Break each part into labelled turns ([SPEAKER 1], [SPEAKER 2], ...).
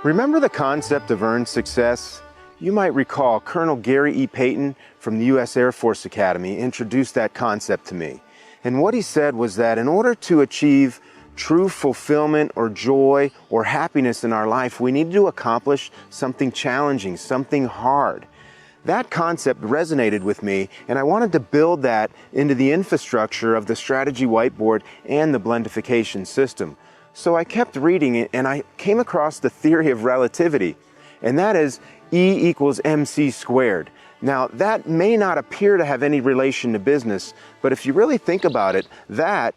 [SPEAKER 1] Remember the concept of earned success? You might recall Colonel Gary E. Payton from the U.S. Air Force Academy introduced that concept to me. And what he said was that in order to achieve true fulfillment or joy or happiness in our life, we need to accomplish something challenging, something hard. That concept resonated with me, and I wanted to build that into the infrastructure of the strategy whiteboard and the blendification system. So I kept reading it, and I came across the theory of relativity, and that is E equals MC squared. Now, that may not appear to have any relation to business, but if you really think about it, that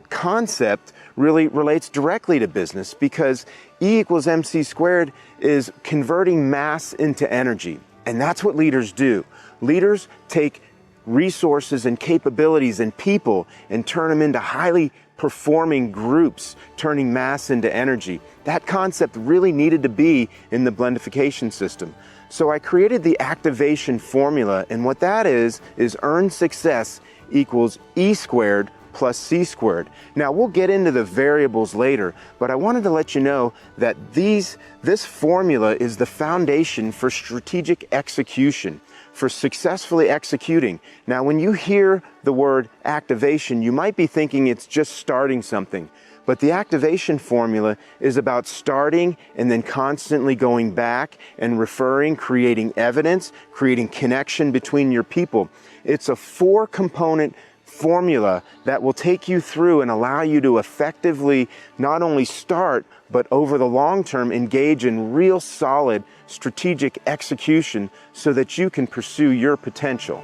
[SPEAKER 1] concept really relates directly to business, because E equals MC squared is converting mass into energy. And that's what leaders do. Leaders take resources and capabilities and people and turn them into highly performing groups, turning mass into energy. That concept really needed to be in the blendification system. So I created the activation formula, and what that is earned success equals E squared plus C squared. Now, we'll get into the variables later, but I wanted to let you know that this formula is the foundation for strategic execution, for successfully executing. Now, when you hear the word activation, you might be thinking it's just starting something, but the activation formula is about starting and then constantly going back and referring, creating evidence, creating connection between your people. It's a 4-component formula that will take you through and allow you to effectively not only start, but over the long term engage in real solid strategic execution so that you can pursue your potential.